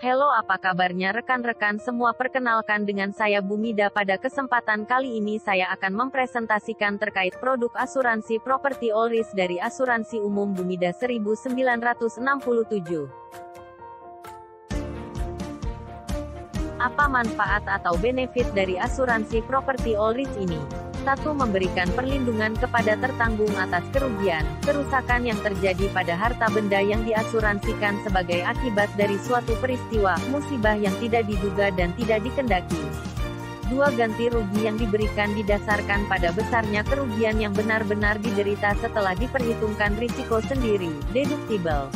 Halo, apa kabarnya rekan-rekan semua? Perkenalkan dengan saya Bumida. Pada kesempatan kali ini saya akan mempresentasikan terkait produk asuransi properti All Risk dari Asuransi Umum Bumida 1967. Apa manfaat atau benefit dari asuransi properti All Risk ini? 1. Memberikan perlindungan kepada tertanggung atas kerugian, kerusakan yang terjadi pada harta benda yang diasuransikan sebagai akibat dari suatu peristiwa, musibah yang tidak diduga dan tidak dikendaki. 2. Ganti rugi yang diberikan didasarkan pada besarnya kerugian yang benar-benar diderita setelah diperhitungkan risiko sendiri, deductible.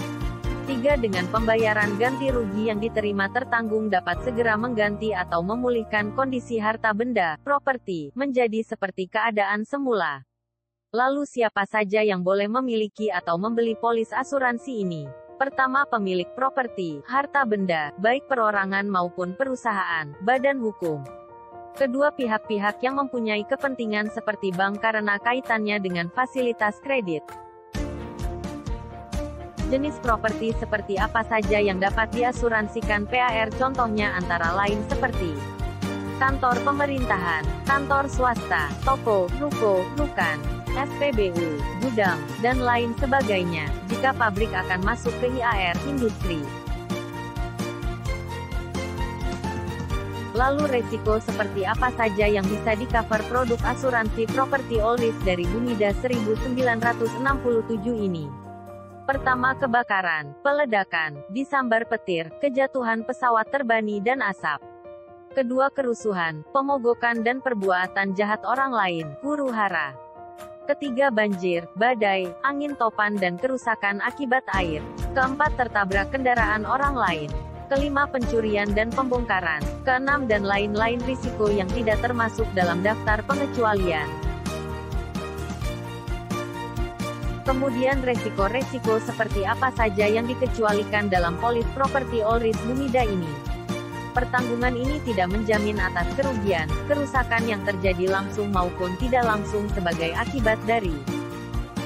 3. Dengan pembayaran ganti rugi yang diterima tertanggung dapat segera mengganti atau memulihkan kondisi harta benda, properti, menjadi seperti keadaan semula. Lalu siapa saja yang boleh memiliki atau membeli polis asuransi ini? Pertama, pemilik properti, harta benda, baik perorangan maupun perusahaan, badan hukum. Kedua, pihak-pihak yang mempunyai kepentingan seperti bank karena kaitannya dengan fasilitas kredit. Jenis properti seperti apa saja yang dapat diasuransikan PAR, contohnya antara lain seperti kantor pemerintahan, kantor swasta, toko, ruko, dukan, SPBU, gudang, dan lain sebagainya, jika pabrik akan masuk ke IAR, industri. Lalu resiko seperti apa saja yang bisa di-cover produk asuransi properti All Risk dari Bumida 1967 ini? Pertama, kebakaran, peledakan, disambar petir, kejatuhan pesawat terbang dan asap. Kedua, kerusuhan, pemogokan dan perbuatan jahat orang lain, huru-hara. Ketiga, banjir, badai, angin topan dan kerusakan akibat air. Keempat, tertabrak kendaraan orang lain. Kelima, pencurian dan pembongkaran. Keenam, dan lain-lain risiko yang tidak termasuk dalam daftar pengecualian. Kemudian resiko-resiko seperti apa saja yang dikecualikan dalam polis properti All Risk Bumida ini? Pertanggungan ini tidak menjamin atas kerugian, kerusakan yang terjadi langsung maupun tidak langsung sebagai akibat dari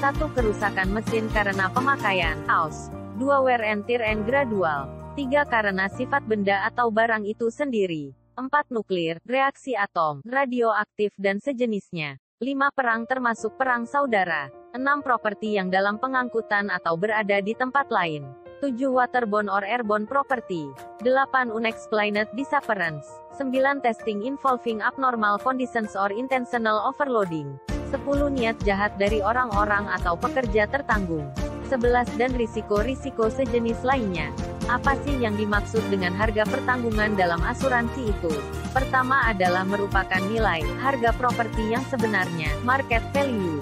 1. Kerusakan mesin karena pemakaian, aus. 2. Wear and tear and gradual. 3. Karena sifat benda atau barang itu sendiri. 4. Nuklir, reaksi atom, radioaktif dan sejenisnya. 5. Perang termasuk perang saudara. 6. Properti yang dalam pengangkutan atau berada di tempat lain. 7. Waterborne or airborne property. 8. Unexplained disappearance. 9. Testing involving abnormal conditions or intentional overloading. 10. Niat jahat dari orang-orang atau pekerja tertanggung. 11. Dan risiko-risiko sejenis lainnya. Apa sih yang dimaksud dengan harga pertanggungan dalam asuransi itu? Pertama adalah merupakan nilai, harga properti yang sebenarnya, market value.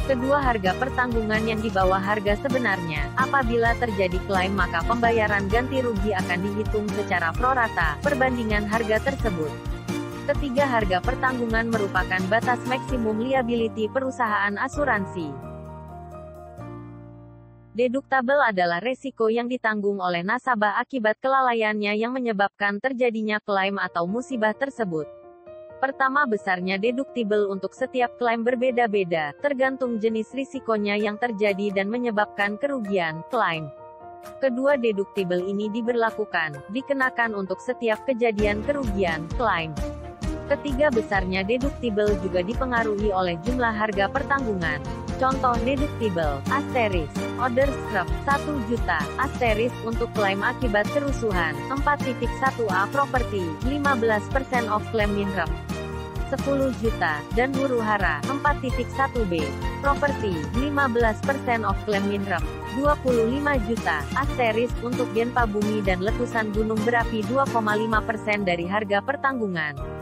Kedua, harga pertanggungan yang di bawah harga sebenarnya. Apabila terjadi klaim maka pembayaran ganti rugi akan dihitung secara prorata, perbandingan harga tersebut. Ketiga, harga pertanggungan merupakan batas maksimum liability perusahaan asuransi. Deductible adalah resiko yang ditanggung oleh nasabah akibat kelalaiannya yang menyebabkan terjadinya klaim atau musibah tersebut. Pertama, besarnya deductible untuk setiap klaim berbeda-beda, tergantung jenis risikonya yang terjadi dan menyebabkan kerugian, klaim. Kedua, deductible ini dikenakan untuk setiap kejadian kerugian, klaim. Ketiga, besarnya deductible juga dipengaruhi oleh jumlah harga pertanggungan. Contoh deductible, asterisk, order scrap, 1 juta, asterisk untuk klaim akibat kerusuhan, 4.1a property, 15% of claim minrep, 10 juta, dan huru-hara, 4.1b, property, 15% of claim minrep, 25 juta, asterisk untuk gempa bumi dan letusan gunung berapi 2,5% dari harga pertanggungan.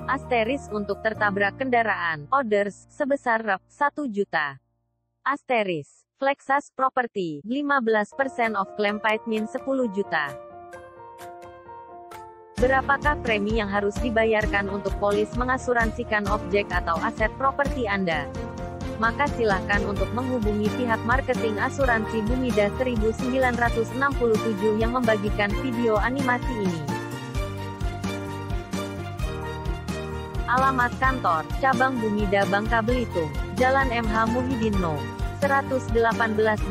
Asterisk untuk tertabrak kendaraan, orders, sebesar Rp. 1 juta. Asterisk, Flexus Property, 15% of claim paid min 10 juta. Berapakah premi yang harus dibayarkan untuk polis mengasuransikan objek atau aset properti Anda? Maka silakan untuk menghubungi pihak marketing asuransi Bumida 1967 yang membagikan video animasi ini. Alamat kantor, Cabang Bumida Bangka Belitung, Jalan MH Muhyiddin No. 118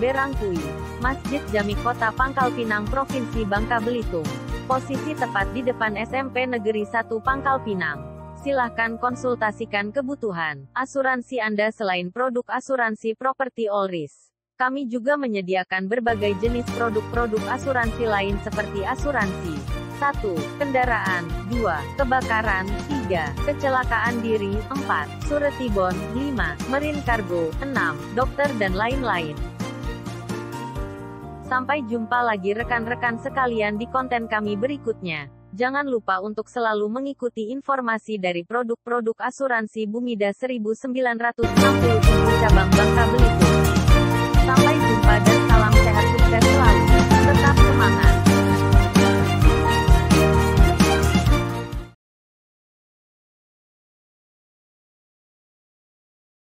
Berangkui, Masjid Jami Kota Pangkal Pinang Provinsi Bangka Belitung. Posisi tepat di depan SMP Negeri 1 Pangkal Pinang. Silahkan konsultasikan kebutuhan asuransi Anda selain produk asuransi properti Allrisk. Kami juga menyediakan berbagai jenis produk-produk asuransi lain seperti asuransi 1. Kendaraan, 2. Kebakaran, 3. Kecelakaan diri, 4. Surety bond, 5. Marine cargo, 6. Dokter dan lain-lain. Sampai jumpa lagi rekan-rekan sekalian di konten kami berikutnya. Jangan lupa untuk selalu mengikuti informasi dari produk-produk asuransi Bumida 1967 cabang Bangka Belitung.